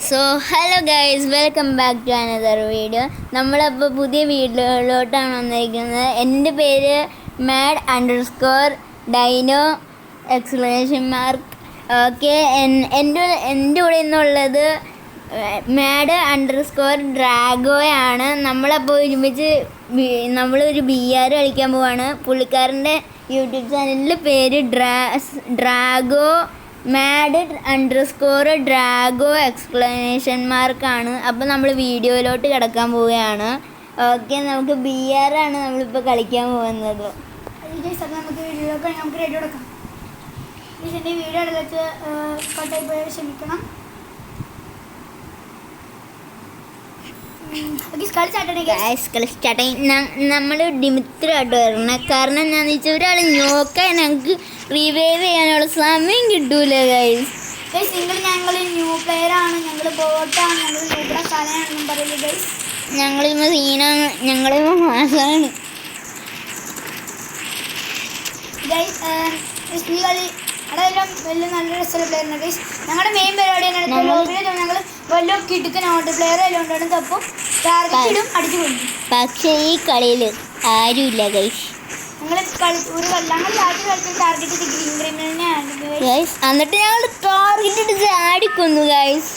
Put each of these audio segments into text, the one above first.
So hello guys, welcome back to another video. നമ്മളപ്പോൾ പുതിയ വീഡിയോയിലോട്ടാണ് വന്നിരിക്കുന്നത്. എൻ്റെ പേര് mad_dino ! ഓക്കെ, എൻ്റെ കൂടെ ഇന്നുള്ളത് mad_dragoയാണ്. നമ്മളപ്പോൾ ഒരുമിച്ച് നമ്മളൊരു BR കളിക്കാൻ പോവാണ്. പുള്ളിക്കാരൻ്റെ യൂട്യൂബ് ചാനലിൻ്റെ പേര് ഡ്രാഗോ mad_drago ആണ്. അപ്പോൾ നമ്മൾ വീഡിയോയിലോട്ട് കിടക്കാൻ പോവുകയാണ്. ഓക്കെ, നമുക്ക് BR ആണ് നമ്മളിപ്പോൾ കളിക്കാൻ പോകുന്നത്. നമുക്ക് റെഡി കൊടുക്കാം. ഇതിൻ്റെ വീഡിയോ എടുത്ത് കട്ടായി പോയാൽ ക്ഷമിക്കണം. നമ്മൾ ഡിമിത്രായിട്ട് വരണം. കാരണം എന്താണെന്ന് വെച്ചാൽ ഒരാൾ നോക്കാൻ ഞങ്ങൾക്ക് റിവൈവ് ചെയ്യാനുള്ള സമയം കിട്ടൂല ഗൈസ്. ഞങ്ങൾ ന്യൂ പ്ലെയർ ആണ്, ഞങ്ങൾ ബോട്ടാണ്, ഞങ്ങൾ ന്യൂബിടെ കളയാണെന്നും പറയുന്നത് ഗൈസ്. ഞങ്ങളിപ്പോൾ സീനാണ്, ഞങ്ങളിപ്പോൾ മാസമാണ് ഗൈസ്. ഈ കളി അതെല്ലാം വലിയ നല്ല രസമുള്ള പ്ലെയറിന് ഗൈസ്. ഞങ്ങളുടെ മെയിൻ പരിപാടി ഞങ്ങൾ വലിയ കിടുക്കൻ ഔട്ട് പ്ലെയർ എല്ലാം ഉണ്ടായിരുന്നു. അപ്പോൾ ടാർഗറ്റും അടിച്ചു കൊടുക്കും. പക്ഷേ ഈ കളിയിൽ ആരുമില്ല ഗൈസ്. ഞങ്ങൾ കളിക്കുന്ന ടാർഗറ്റ് ഗ്രീൻ ക്രിമിനലിനെയാണ് ഗൈസ്. എന്നിട്ട് ഞങ്ങൾ ടാർഗറ്റ് ചാടിക്കൊന്നു ഗൈസ്.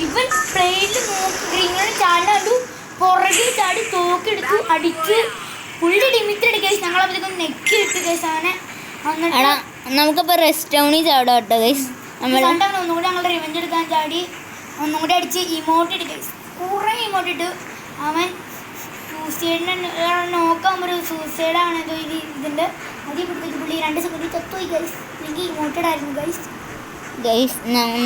ഇവൻ പ്ലെയിനിൽ ഗ്രീൻ ചാടി പുറകിൽ ചാടി തോക്കെടുത്തു അടിച്ച് പുള്ളി ഡിമിറ്റ് ഗൈസ്. ഞങ്ങളപ്പോഴത്തേക്കും നെക്കി ഇട്ട് ഗൈസ്. അങ്ങനെ നമുക്കിപ്പോൾ റെസ്റ്റ് ടൗണിൽ ചാടാം കേട്ടോ ഗൈസ്. ഒന്നുകൂടി ഞങ്ങൾ റിവെഞ്ച് എടുക്കാൻ ചാടി ഒന്നുകൂടി അടിച്ച് ഇമോട്ട് ഇട്ട് ഗൈസ്. കുറേ ഇമോട്ട് ഇട്ട് അവൻ സൂസൈഡിനെ നോക്കാകുമ്പോൾ ഒരു സൂസൈഡാണ് ഇതിൻ്റെ അതിൽ പിടിച്ചിട്ട് പുള്ളി 2 സെക്കൻഡിൽ ചത്തുപോയി ഗൈസ്. എനിക്ക് ഇമോട്ടഡ് ആയിരുന്നു ഗൈസ്.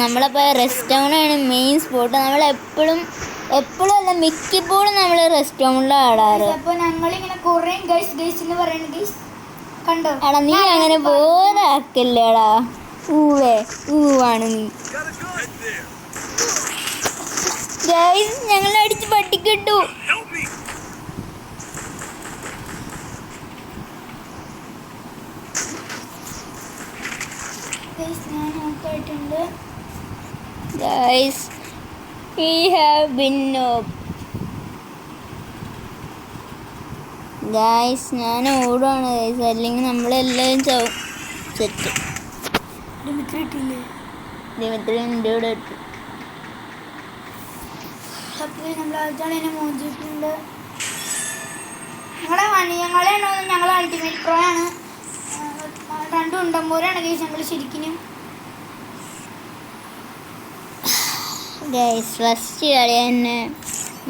നമ്മളപ്പോൾ റെസ്റ്റ് ടൗണാണ് മെയിൻ സ്പോട്ട്. നമ്മളെപ്പോഴും അല്ല മിക്കപ്പോഴും നമ്മൾ റെസ്റ്റ് ടൗണിലാണ് ആടാറ്. അപ്പോൾ ഞങ്ങളിങ്ങനെ കുറേ ഗൈസ് എന്ന് പറയുന്നത് ഗൈസ് കണ്ടോ. എടാ നീ അങ്ങനെ ബോറാക്കല്ലേടാ. ഊവാണ് നീ ഗൈസ്. ഞങ്ങൾ അടിച്ച് പട്ടിക്കിട്ടു. ഞാൻ നോക്കായിട്ടുണ്ട് guys. We have been knocked. Guys ഞാൻ ഓടുവാണ് ഗൈസ്, അല്ലെങ്കിൽ നമ്മളെല്ലാവരും സെറ്റ്. ദിമിത്രി എൻ്റെ കൂടെ ഇട്ടു. ഞങ്ങൾ അൾട്ടിമേറ്റ് പ്രോ ആണ്. 2 ഉണ്ടമ്പോരാണ് ഗൈസ് ഞങ്ങൾ ശരിക്കും ഗൈസ്. ഫസ്റ്റ് കളി തന്നെ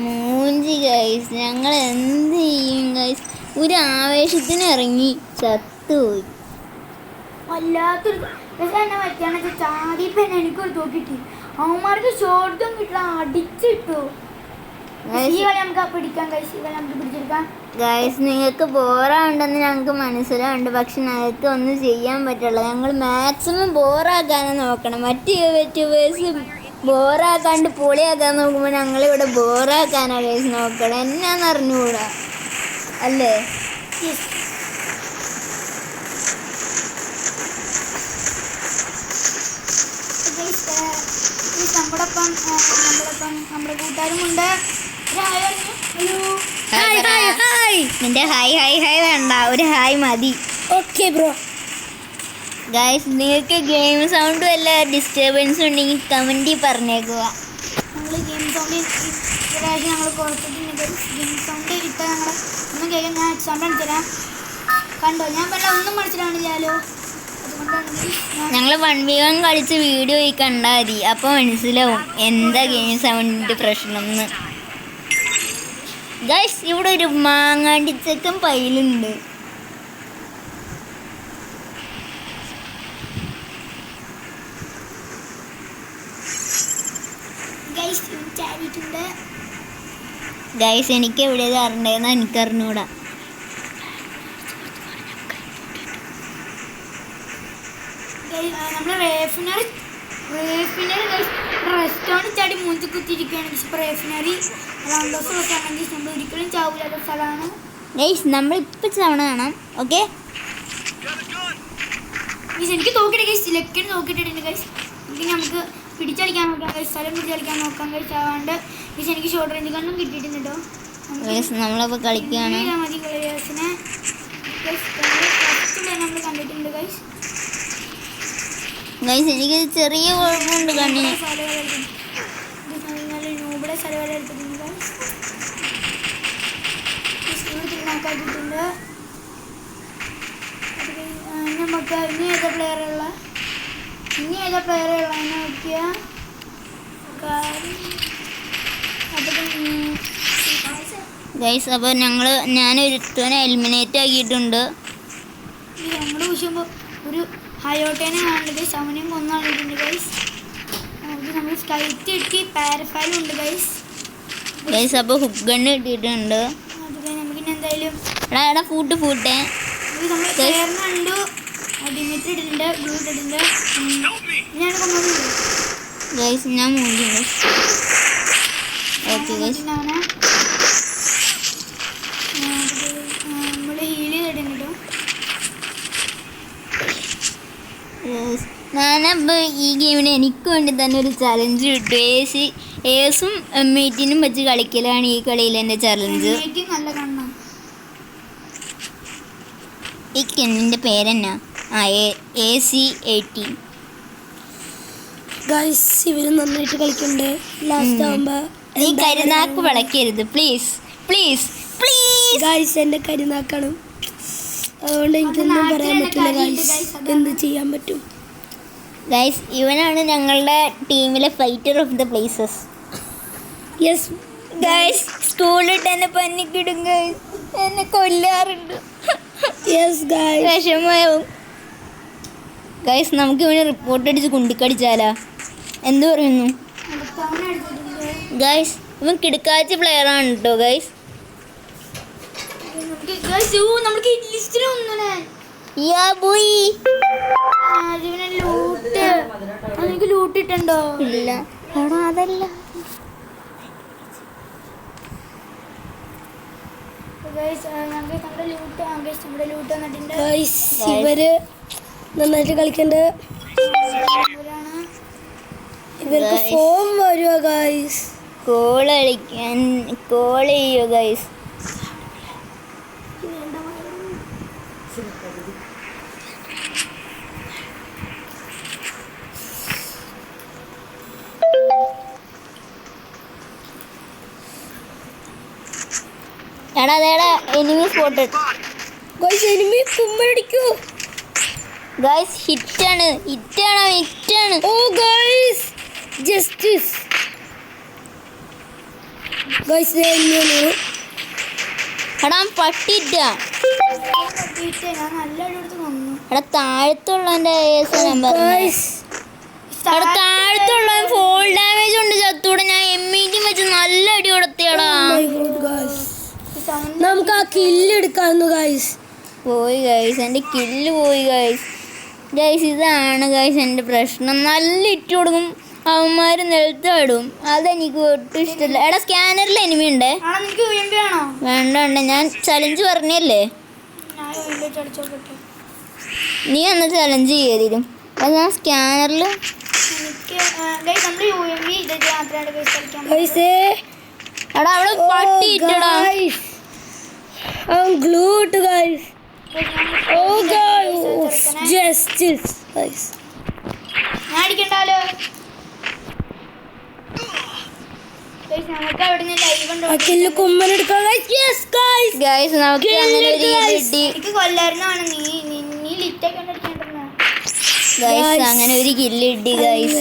മൂഞ്ചി ഗൈസ്. ഞങ്ങൾ എന്ത് ചെയ്യും ഗൈസ്? ഒരു ആവേശത്തിന് ഇറങ്ങി ചത്തുപോയി. വല്ലാത്തൊരു തന്നെ പറ്റിയാണെന്ന് വെച്ചാൽ ചാടിയപ്പോൾ തന്നെ എനിക്കൊരു തോക്കിട്ടി. അവന്മാർക്ക് ഷോർട്ടും കിട്ടില്ല, അടിച്ചിട്ടു. ഈ കളി നമുക്ക് പിടിക്കാം ഗൈസ്. ഈ കളി നമുക്ക് പിടിച്ചെടുക്കാം ഗൈസ്. നിങ്ങൾക്ക് ബോറാണ്ടെന്ന് ഞങ്ങൾക്ക് മനസ്സിലാവുന്നുണ്ട്, പക്ഷെ ഞങ്ങൾക്ക് ഒന്നും ചെയ്യാൻ പറ്റില്ല. ഞങ്ങൾ മാക്സിമം ബോറാക്കാനും നോക്കണം. മറ്റ് യൂട്യൂബേഴ്സ് ബോറാക്കാണ്ട് പൊളിയാക്കാൻ നോക്കുമ്പോൾ ഞങ്ങളിവിടെ ബോറാക്കാനാണ് ഗൈസ് നോക്കണം. എന്നാന്ന് അറിഞ്ഞുകൂടാ അല്ലേ? നമ്മുടെ കൂട്ടുകാരുമുണ്ട്. നിന്റെ ഹായ് വേണ്ട, ഒരു ഹായ് മതി. Okay bro. ഗൈസ്, നിങ്ങൾക്ക് ഗെയിം സൗണ്ട് വല്ല ഡിസ്റ്റർബൻസ് ഉണ്ടെങ്കിൽ കമൻറ്റിൽ പറഞ്ഞേക്കുക. ഞങ്ങൾ ഗെയിം സൗണ്ട് ഞങ്ങൾ കുറച്ചിട്ടുണ്ട്. ഗെയിം സൗണ്ട് ഇട്ടാൽ ഞങ്ങൾ ഒന്നും കേൾക്കാം. ഞാൻ എക്സാമ്പിൾ അടിച്ചുതരാം. കണ്ടോ, ഞാൻ പറഞ്ഞാൽ ഒന്നും മനസ്സിലാവണില്ലല്ലോ. ഞങ്ങൾ 1v1 കളിച്ച് വീഡിയോ കണ്ടാൽ മതി, അപ്പോൾ മനസ്സിലാവും എന്താ ഗെയിം സൗണ്ടിൻ്റെ പ്രശ്നം എന്ന്. ഗൈസ്, ഇവിടെ ഒരു മാങ്ങാണ്ടിച്ചക്കൻ പൈലുണ്ട്. ഗൈസ്, എനിക്ക് എവിടെ അറിഞ്ഞതെന്ന് എനിക്കറിഞ്ഞൂടാ. നമ്മൾ റെസ്റ്റോറൻറ്റ് ചാടി മൂഞ്ചി കുത്തിയിരിക്കുകയാണ്. റേഫിനറി നമ്മൾ ഒരിക്കലും ചാവില്ലാത്ത സ്ഥലമാണ് ഗൈസ്. നമ്മളിപ്പോൾ തവണ കാണാം. ഓക്കെ, എനിക്ക് നോക്കിയിട്ട് ഗൈസ് സിലക്ട് നോക്കിയിട്ടുണ്ട് ഗൈസ്. നമുക്ക് പിടിച്ചടിക്കാൻ നോക്കാം ഗൈസ്, സ്ഥലം പിടിച്ചടിക്കാൻ നോക്കാം ഗൈസ്. ആവാണ്ട് ഗൈസ് എനിക്ക് ഷോർട്ട് റേഞ്ച് കണ്ണും കിട്ടിയിട്ടുണ്ട് കേട്ടോ. ഗൈസ് നമ്മളപ്പോൾ കളിക്കുകയാണ്. മതി പ്ലേയേഴ്സിനെ ഫസ്റ്റ് നമ്മൾ കണ്ടിട്ടുണ്ട് ഗൈസ്. ഗൈസ് എനിക്ക് ചെറിയ കുഴപ്പമുണ്ട് കണ്ണിന്. നൂബിടെ സ്ഥലം എടുത്തിട്ടുണ്ട് ഗൈസ്. തിരുനാക്കാക്കിയിട്ടുണ്ട്. നമുക്ക് ഇനി ഏതാ പ്ലെയറുള്ള നോക്കിയാൽ ഗൈസ് അപ്പോൾ ഞാനൊരുത്തനെ എലിമിനേറ്റ് ആക്കിയിട്ടുണ്ട്. ഞങ്ങൾ വിഷയമ്പോൾ ഒരു ഹയോട്ടേനെ കാണുന്നത് സമനം കൊന്നാളിട്ടുണ്ട് ഗൈസ്. നമ്മൾ സ്കൈറ്റ് കിട്ടി, പാരഫൈലും ഉണ്ട് ഗൈസ്. ഗൈസ് അപ്പോൾ ഹുക്ക് ഗണ്ണ് കിട്ടിയിട്ടുണ്ട്. അതുപോലെ നമുക്കിനി എന്തായാലും എടാ ഫൂട്ടേ നമ്മൾ പ്ലെയറിന് കണ്ടു, ഡിമിറ്റ് ഇട്ടിട്ടുണ്ട്, ബ്ലൂ ഇട്ടിട്ടുണ്ട്. ഞാൻ കൊന്നോളില്ല ഗൈസ്, ഞാൻ മൂന്നിട്ടുണ്ട്. ഓക്കെ ഗൈസ്, നമ്മൾ ഹീൽ ചെയ്തിട്ടുണ്ട്. ഞാനപ്പോൾ ഈ ഗെയിമിന് എനിക്ക് വേണ്ടി തന്നെ ഒരു ചലഞ്ച് കിട്ടും. ഏസും എമ്മേറ്റിനും വെച്ച് കളിക്കലാണ് ഈ കളിയിൽ എൻ്റെ ചലഞ്ച്. നല്ല കണ്ണാണ്. ഈ കെണ്ണിൻ്റെ പേരെന്നാ? AC-18. ഗൈസ് ഇവര് നന്നായിട്ട് കളിക്കണ്ട്. ലാസ്റ്റ് ആവുമ്പോ നീ കരുനാക്ക് വിളക്കരുത് പ്ലീസ് പ്ലീസ് പ്ലീസ്. ഗൈസ് എൻ്റെ കരുനാക്കാണ്, അതുകൊണ്ട് എനിക്കൊന്നും പറയാൻ പറ്റില്ല ഗൈസ്. എന്ത് ചെയ്യാൻ പറ്റും ഗൈസ്? ഇവനാണ് ഞങ്ങളുടെ ടീമിലെ fighter of the places. Yes guys, സ്കൂളിൽ തന്നെ പന്നിക്കിടും ഗൈസ്, എന്നെ കൊല്ലാറുണ്ട്. യെസ് ഗൈസ്, വിഷമമാവും ഗൈസ്. നമുക്ക് ഇവനെ റിപ്പോർട്ട് അടിച്ച് കുണ്ടിക്കടിച്ചാലാ? എന്ത് പറയുന്നു ഗൈസ്? ഇവൻ കിടക്കാച്ച പ്ലെയറാണ് കേട്ടോ ഗൈസ്. ലൂട്ടിട്ടുണ്ടോ? ഇല്ല അതല്ല. ഇവര് നന്നായിട്ട് കളിക്കണ്ട്. ഇവർക്ക് ഫോം വരുക ഗൈസ്. കോൾ ചെയ്യോ ഗൈസ്? എടാ എനിമി സ്പോട്ടഡ് ഗൈസ്. എനിമി കുമ്മടിക്കൂ ഗൈസ്. ഹിറ്റാണ്. Oh guys, justice guys. എടാ പട്ടിറ്റ. എടാ താഴത്തുള്ളവൻ്റെ താഴത്തുള്ളവൻ ഫോൾ ഡാമേജ് ഉണ്ട് ചത്തൂടെ. ഞാൻ M18 വെച്ച് നല്ല അടി കൊടുത്തിയടാ. നമുക്ക് ആ കില്ല് എടുക്കാമെന്നു ഗൈസ്. പോയി ഗൈസ്, എൻ്റെ കില്ല് പോയി ഗൈസ്. ഗൈസ് ഇതാണ് ഗൈസ് എൻ്റെ പ്രശ്നം. നല്ല ഇട്ട് കൊടുക്കും, അവന്മാർ നിലത്താടും. അതെനിക്ക് ഒട്ടും ഇഷ്ടമില്ല. എടാ സ്കാനറിൽ എനിമി ഉണ്ടേ. വേണ്ട, ഞാൻ ചലഞ്ച് പറഞ്ഞല്ലേ. നീ എന്നാ ചലഞ്ച് ചെയ്തരും. അത് ഞാൻ സ്കാനറിൽ എടാ അവിടെ പട്ടി ഇട്ടടാ. glued guys. Oh guys, justice guys. ഞാൻ അടിക്കണ്ടല്ലോ ഗയ്സ്. നമുക്ക് അവിടുന്ന് ലൈവ് ഉണ്ട്. കില്ല് കുമ്മൻ എടുക്കാം ഗയ്സ്. Yes guys. ഗയ്സ് നമുക്ക് അങ്ങനെ ഒരു കിട്ടി. എനിക്ക് കൊല്ലായിരുന്നാണ് നീ ലിറ്റ് ഒക്കെ അടിക്കണ്ടോ ഗയ്സ്. അങ്ങനെ ഒരു കില്ല് കിട്ടി ഗയ്സ്.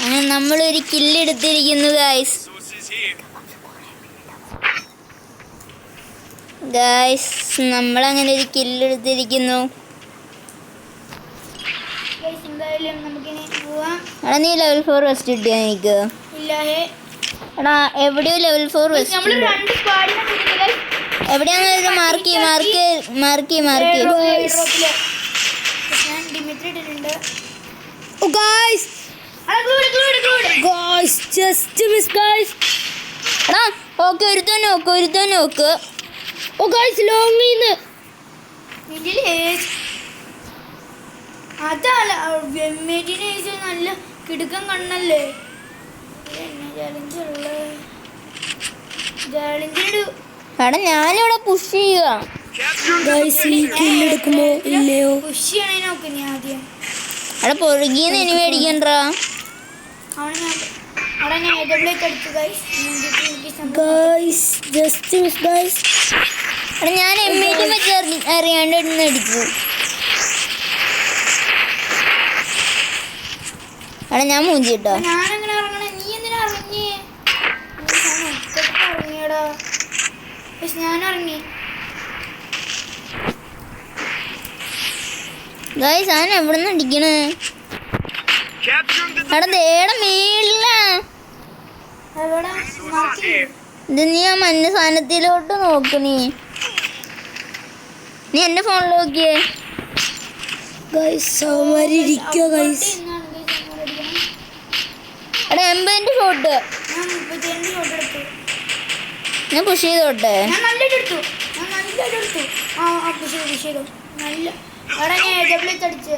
അങ്ങനെ നമ്മളൊരു കില്ല് എടുത്തിരിക്കുന്നു ഗയ്സ്. ഗയ്സ് നമ്മളങ്ങനെ ഒരു കില്ല് എടുത്തിരിക്കുന്നു. എടാ നീ ലെവൽ 4 വെസ്റ്റ് കിട്ടിയാ എനിക്ക്? എടാ എവിടെയോ ലെവൽ 4 വെസ്റ്റ് എവിടെയാണെന്ന് മാർക്ക് എടാ ഓക്കെ ഒരുത്തൻ നോക്ക്. ഓ ഗൈസ് ലോങ്ങിന്ന് അതല്ല വെമ്മേറ്റിന് നല്ല കിടുക്കൻ കണ്ണല്ലേ എടാ ഞാനിവിടെ പുഷ് ചെയ്യുക. എടുക്കുമോ ഇല്ലയോ? പുഷ് ചെയ്യണേ നോക്ക് നീ ആദ്യം. അവിടെ പൊറുകീന്ന് ഇനി മേടിക്കണ്ടാ. അവിടെ ഞാൻ അടിച്ചു ഗൈസ് ജസ്റ്റ് മിസ് ഗൈസ്. എടാ ഞാൻ എമ്മേറ്റും വെച്ച് അറിയാണ്ട് ഇടുന്ന് അടിച്ചു. എടാ ഞാൻ മൂഞ്ചി കേട്ടോ. ഞാനെങ്ങനെ ഇറങ്ങണേ? നീ എന്തിനാ ഇറങ്ങി? ഇറങ്ങിയടാ. പക്ഷെ ഞാൻ ഇറങ്ങി. ഗൈസ് അവൻ എവിടുന്ന് അടിക്കണ്? എടാ ദേടെ മേളില. എവിടെ മാർക്ക്? ഇത് നീ ആ മഞ്ഞ സാധനത്തിലോട്ട് നോക്ക്. നീ എന്റെ ഫോണിൽ നോക്കിയേ. ഗൈസ് അവന്മാര് ഇരിക്കോ ഗൈസ്. എടാ 80 ഷോട്ട് ഞാൻ 32 ഷോട്ട് എടുത്തു. ഞാൻ പുഷ് ചെയ്തോട്ടെ. ഞാൻ നല്ലത് എടുത്തു. പുഷ് ചെയ്തു നല്ല. എടാ ഞാൻ AW അടിച്ച്.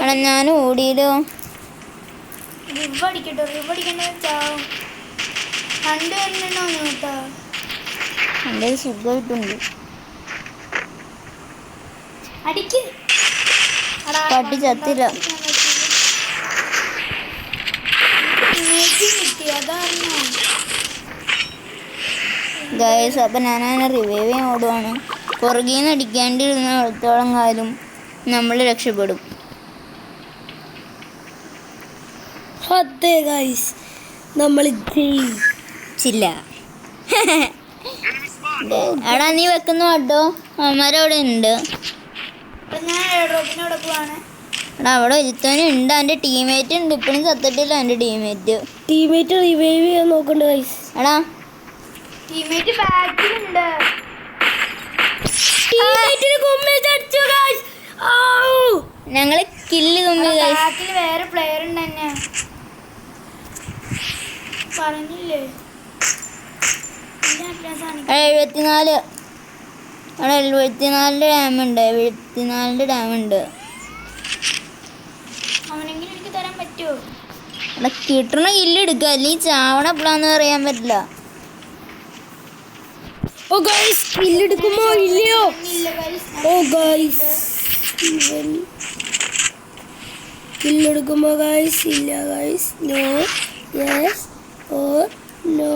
എടാ ഞാൻ ഓടിയല്ലോ. റിവ് അടിക്കണ്ട ചാവും. കണ്ടുവരണോ കേട്ടോ. എൻ്റെ സുഖമായിട്ടുണ്ട്. അടിക്ക്. പട്ടി ചത്തില്ല. ഗൈസ് അപ്പം ഞാനതിനെ റിവൈവ് ചെയ്യാൻ ഓടുവാണ്. പുറകിൽ നിന്ന് അടിക്കാണ്ടിരുന്ന അടുത്തോളം കാലം നമ്മൾ രക്ഷപ്പെടും. അതെ ഗൈസ് നമ്മൾ ജയിച്ചില്ല. എടാ നീ വെക്കുന്ന കേട്ടോ. അവന്മാരവിടെ ഉണ്ട്. ഞാൻ ഡ്രോപ്പിനോടെ പോവാണ്. എടാ അവിടെ ഒരുത്തനുണ്ട്. എൻ്റെ ടീമേറ്റ് ഉണ്ട്. ഇപ്പോഴും ചത്തിട്ടില്ല എൻ്റെ ടീമേറ്റ്. റിവൈവ് ചെയ്യാൻ നോക്കണ്ട ഗൈസ്. എടാ ടീമേറ്റ് ബാക്കിലുണ്ട്. ഞങ്ങള് കില്ല് തുമ്പി ഗൈസ്. ബാക്കിൽ വേറെ പ്ലെയർ ഉണ്ട് തന്നെ പറഞ്ഞില്ലേ. 74. അവിടെ 74 ഡാമുണ്ട്. 74 ഡാമുണ്ട്. അവനെങ്കിലും എനിക്ക് തരാൻ പറ്റുമോ? അവിടെ കിട്ടണ കില്ല് എടുക്കുക. അല്ലെങ്കിൽ ചാവണ എപ്പോഴാന്ന് പറയാൻ പറ്റില്ല. ഓ ഗൈസ് കില്ലെടുക്കുമോ ഇല്ലയോ? ഇല്ല guys. ഓ ഗൈസ് കില്ലെടുക്കുമോ ഗൈസ്? ഇല്ല guys. No yes or no.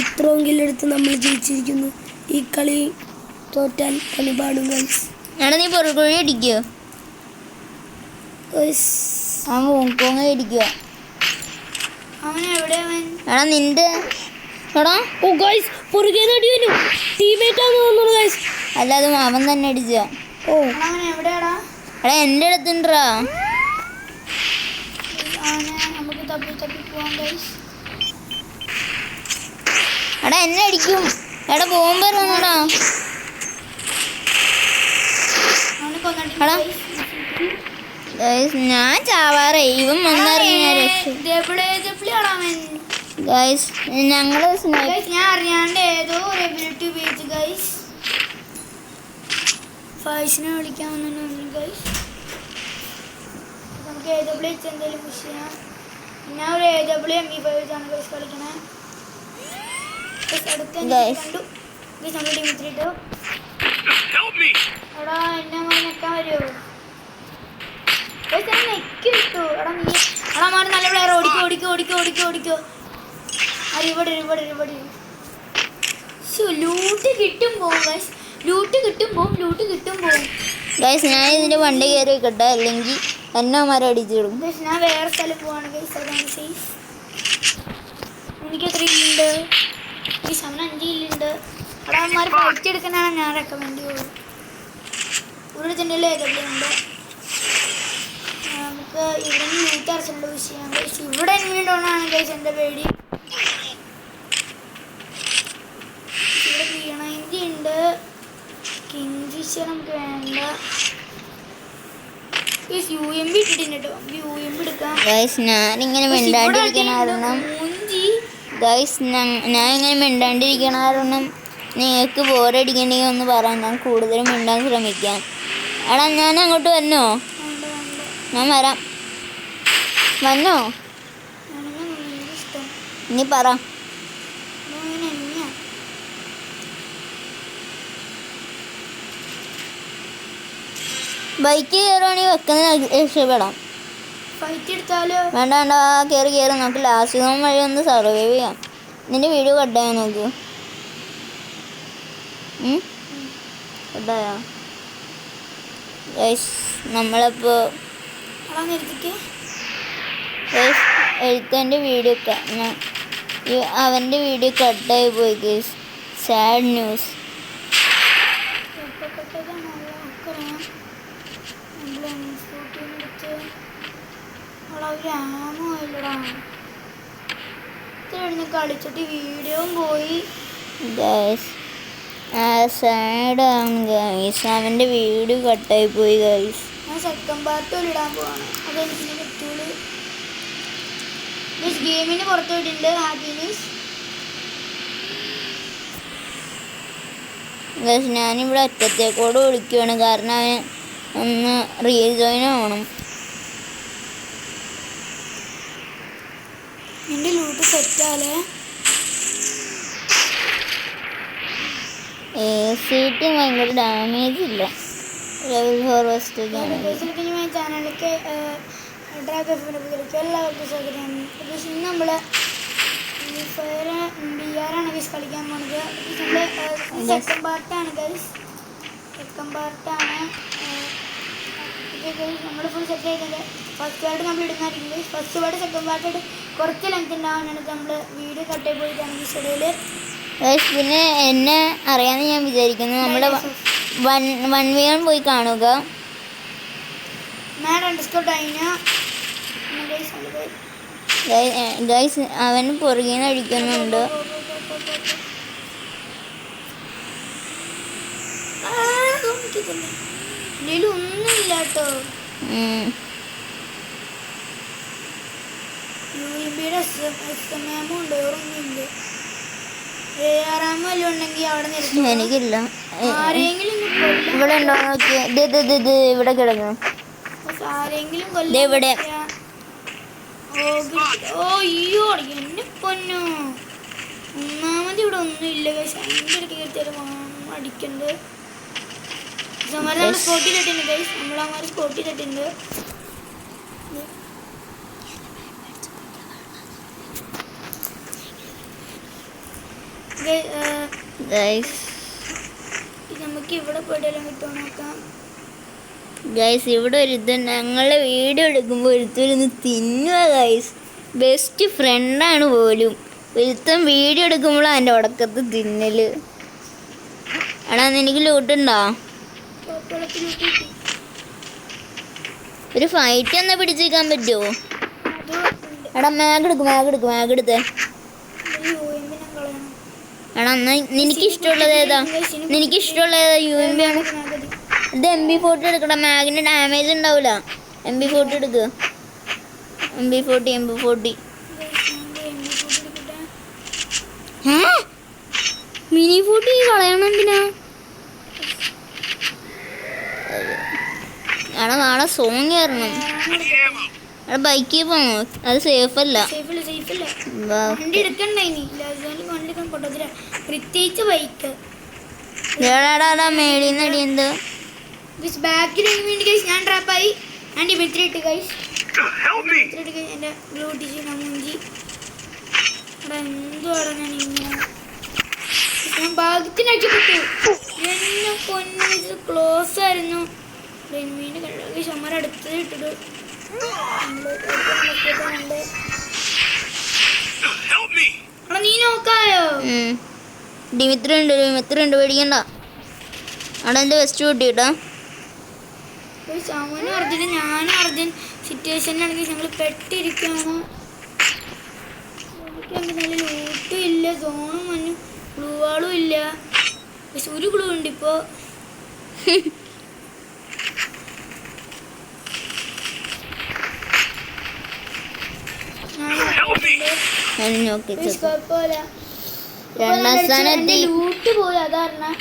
ഇത്രയും കില്ലെടുത്ത് നമ്മൾ ജയിച്ചിരിക്കുന്നു. ഈ കളി തോറ്റാൽ കളി പാടും ഗൈസ്. എടാ നീ പുറകുഴി അടിക്കുക. ഗൈസ് ആ ഹോങ്കോങ് അടിക്കുക. അവൻ എവിടെ അവൻ? എടാ നിന്റെ എടാ ഓ ഗൈസ് പുറകെ നടിയല്ലോ. ടീമേറ്റ് ആണെന്ന് തോന്നുന്നു ഗൈസ്. അല്ലാതെ അവൻ തന്നെ അടിച്ച. ഓ അവൻ എവിടെയാടാ? എടാ എൻ്റെ അടുത്തുണ്ടാ. അവനെ നമുക്ക് തപ്പി പോവാം ഗൈസ്. എടാ എന്നെ അടിക്കും. എടാ ബോംബ് ഇറങ്ങടാ. അവനെ കൊന്നിട്ട് എടാ ഗൈസ് ഞാൻ ചാവാറേ. ഇവൻ വന്നറിയാൻ ഗൈസ് ഞങ്ങള് ഞാൻ അറിയാണ്ട് ഏതോ ഒരു എബിലിറ്റി ഉപയോഗിച്ചു ഗൈസ്. ഫൈസിനെ വിളിക്കാൻ വന്നിട്ടുണ്ട് ഗൈസ്. നമുക്ക് AW വെച്ച് എന്തെങ്കിലും പുഷ് ചെയ്യാം. ഞാൻ ഒരു AW MP5 വെച്ചാണ് ഗൈസ് കളിക്കണേ. അടുത്ത കണ്ടു ഗൈസ്. നമ്മുടെ ടീം ഇത്തിരിട്ടു. എടാ എന്നെ നെക്കാൻ വരുമോ? നെക്കി കിട്ടു. എടാ നീ എടാ മാറി നല്ല പ്ലെയർ. ഓടിക്കോ. ഇവിടെ ലൂട്ട് കിട്ടും പോവും ഗൈസ്. ലൂട്ട് കിട്ടും പോവും. ഗൈസ് ഞാൻ ഇതിന്റെ വണ്ടി കയറി വെക്കട്ടെ. അല്ലെങ്കിൽ എന്നെ മരം അടിച്ചിടും. ഗൈസ് ഞാൻ വേറെ സ്ഥലം പോവാണ് ഗൈസ്. അതാണ് സേഫ്. എനിക്ക് 3 ഇല്ലുണ്ട് ഗൈസ്. അവന് 5 ഇല്ലുണ്ട്. അവിടെ അവന്മാർ ഫൈറ്റ് എടുക്കാനാണ് ഞാൻ റെക്കമെൻഡ് ചെയ്യുള്ളൂ. ഇവിടെ തന്നെ AW ഉണ്ട്. നമുക്ക് ഇവിടെ നിന്ന് ലൂട്ട് അറച്ചുള്ള വിഷയം ഗൈസ്. ഇവിടെ എങ്ങനെയുണ്ടോന്നാണ് ഗൈസ് എൻ്റെ പേടി. ഇവിടെ വീണ ഉണ്ട്. കിങ് ഫിഷർ നമുക്ക് വേണ്ട. UMP ഇട്ടിട്ടുണ്ട് കേട്ടോ. UMP എടുക്കാം. ഗൈസ് ഞാനിങ്ങനെ മിണ്ടാണ്ടിരിക്കണ കാരണം ഞാൻ ഇങ്ങനെ മിണ്ടാണ്ടിരിക്കണ കാരണം നിങ്ങൾക്ക് ബോറടിക്കണ്ടെങ്കിൽ ഒന്ന് പറയാം. ഞാൻ കൂടുതലും മിണ്ടാൻ ശ്രമിക്കാം. എടാ ഞാൻ അങ്ങോട്ട് വന്നോ? വേണ്ട വേണ്ട ഞാൻ വരാം. വന്നോ? വേണമെങ്കിൽ ഇഷ്ടം ഇനി പറ. അങ്ങനെ തന്നെയാ. ബൈക്ക് കയറുവാണെങ്കിൽ വെക്കുന്നത് രക്ഷപ്പെടാം. ഫൈറ്റ് എടുത്താലോ? വേണ്ട വേണ്ട, കയറി നമുക്ക് ലാസ്റ്റ് സോൺ വഴി ഒന്ന് സർവൈവ് ചെയ്യാം. നിന്റെ വീഡിയോ കട്ടായോ നോക്കൂ. കട്ടായോ? ഗൈസ് നമ്മളപ്പോൾ അതാ നിർത്തിക്ക്. ഗൈസ് എഴുത്തൻ്റെ വീഡിയോ അവൻ്റെ വീഡിയോ കട്ടായി പോയി ഗൈസ്. Sad news. കളിച്ചിട്ട് വീഡിയോയും പോയി. ഗൈസ് സാഡാണ് ഗൈസ്. അവൻ്റെ വീഡിയോ കട്ടായി പോയി ഗൈസ്. ഞാൻ സെക്കൻഡ് പാർട്ട് ഇടാൻ പോവാണ്. അതെനിക്ക് പറ്റുള്ളൂ. ഗെയിമിന് പുറത്തു വിട്ടിട്ടുണ്ട്. ഹാപ്പിനെസ് ഗൈസ് ഞാനിവിടെ അറ്റത്തേക്കോട് വിളിക്കുകയാണ്, കാരണം അവന് ഒന്ന് റീജോയിൻ ആവണം. എൻ്റെ ലൂട്ട് സെറ്റാലേ. ACT ഭയങ്കര ഡാമേജ് ഇല്ല. ലെവൽ 4 ഫസ്റ്റ് ചാനലിലേക്ക് എല്ലാവർക്കും സ്വാഗതം. ഇന്ന് നമ്മൾ ഫ്രീ ഫയർ BR ആണ് ഗൈസ് കളിക്കാൻ പോണത്. നമ്മൾ സെക്കൻഡ് പാർട്ടാണ് ഗൈസ്. സെക്കൻഡ് പാർട്ടാണ്. നമ്മൾ ഫുൾ സെറ്റ് ആയിട്ടുണ്ട്. ഫസ്റ്റ് പാർട്ട് നമ്മൾ ഇടുന്നതായിരിക്കും. ഫസ്റ്റ് പാർട്ട് സെക്കൻഡ് പാർട്ടായിട്ട് കുറച്ച് ലെങ്ത് ഉണ്ടാവാനാണ് നമ്മൾ വീഡിയോ കട്ടായി പോയിട്ടാണ് ഈ ഇടയിൽ. പിന്നെ എന്നെ അറിയാമെന്ന് ഞാൻ വിചാരിക്കുന്നു. നമ്മുടെ 1v1 പോയി കാണുക. ഗൈസ് അവൻ പുറകെ നിന്ന് അടിക്കുന്നുണ്ട്. ഒന്നുമില്ല കേട്ടോ. UAB ഉണ്ട്, ഓർമ്മയില്ല. ARM വല്ലതും ഉണ്ടെങ്കിൽ അവിടെ നിർത്തും. എനിക്കില്ല. ആരെങ്കിലും ഇവിടെ ഉണ്ടോ നോക്കിയേ. ഇവിടെ കിടക്കണം. ആരെങ്കിലും ഇവിടെ. അയ്യോ എന്നെ പൊന്നോ. ഒന്നാമത് ഇവിടെ ഒന്നുമില്ല. ഭയങ്കര കയറ്റിയാലും അടിക്കണ്ട്. നമ്മൾ സ്പോട്ടിൽ തട്ടിണ്ട് ഗൈസ്. നമ്മളമാര് സ്പോട്ടിൽ തട്ടിണ്ട്. നമുക്ക് ഇവിടെ പോയിട്ടെല്ലാം കിട്ടുമോ നോക്കാം. ഗൈസ് ഇവിടെ ഒരു ഞങ്ങളെ വീഡിയോ എടുക്കുമ്പോൾ ഒരുത്തരൊന്ന് തിന്നുക ഗൈസ്. ബെസ്റ്റ് ഫ്രണ്ടാണ് പോലും. ഒരുത്തൻ വീഡിയോ എടുക്കുമ്പോൾ അതിൻ്റെ ഉടക്കത്ത് തിന്നല്. എടാ എനിക്ക് ലൂട്ടുണ്ടോ? ഒരു ഫൈറ്റ് എന്നാ പിടിച്ചേക്കാൻ പറ്റുമോ? എടാ മാഗെടുത്തേ. എടാ എന്നാ നിനക്കിഷ്ടമുള്ളത് ഏതാ? UMP ആണ്. ഇത് MP40 എടുക്കടാ. മാഗിന് ഡാമേജ് ഉണ്ടാവില്ല. MP40 എടുക്കുക. MP40 മിനി 40 കളയണം എന്തിനാ? എടാ നാളെ സോങ് കയറണം. എടാ ബൈക്കിൽ പോണോ? അത് സേഫ് അല്ല. പ്രത്യേകിച്ച് ബൈക്ക് മേളിന്ന് അടിയുണ്ട്. ബാക്കിൽ ഞാൻ ട്രാപ്പായി. ഞാൻ ഡിമിത്രി ഇട്ട് ഗൈസ്. എൻ്റെ ബ്ലൂട്ടിച്ച് മൂഞ്ചി. എന്തുവാടാ ഞാൻ ഇങ്ങനെ ഞാൻ ഭാഗ്യത്തിന് അടിപ്പെട്ടു. എന്നെ പൊന്നു ക്ലോസ് ആയിരുന്നു. റെൻമീൻ്റെ കഴിവ് ചമ്മര അടുത്തത് ഇട്ടിട്ട് നീ നോക്കായോ? ഡിമിത്രി ഉണ്ട് പേടിക്കണ്ട. അവിടെ എൻ്റെ വെസ്റ്റ് കൂട്ടിട്ടാ. അവനും അർജുനും ഞാനും അർജുൻ സിറ്റുവേഷനിലാണെങ്കിൽ ഞങ്ങൾ പെട്ടിരിക്കുകയാണ്. നല്ല ലൂട്ടും ഇല്ല, സോണും മഞ്ഞും ഗ്ലൂ വാളും ഇല്ല. പക്ഷെ ഒരു ഗ്ലൂ ഉണ്ട് ഇപ്പോൾ. ലൂട്ട് പോയി അതാരണം.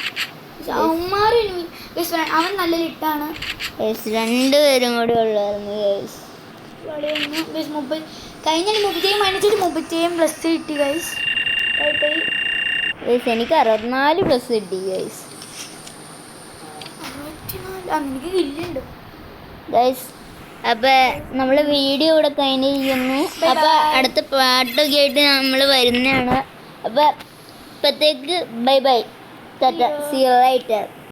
അവൻ നല്ല ലിട്ടാണ്. ഗൈസ് രണ്ടുപേരും കൂടി ഉള്ളായിരുന്നു ഗൈസ്. ഗൈസ് 30 കഴിഞ്ഞ 30 മൈനസ് 30 പ്ലസ് കിട്ടി ഗൈസ്. ഗൈസ് എനിക്ക് 64 പ്ലസ് കിട്ടി ഗൈസ്. 64 എനിക്ക് കില്ലുണ്ട് ഗൈസ് അപ്പോൾ നമ്മൾ വീഡിയോ ഇവിടെ കഴിഞ്ഞിരിക്കുന്നു. അപ്പോൾ അടുത്ത പാട്ടൊക്കെ ആയിട്ട് നമ്മൾ വരുന്നതാണ്. അപ്പോൾ ഇപ്പോഴത്തേക്ക് bye bye, tata, see you lighter.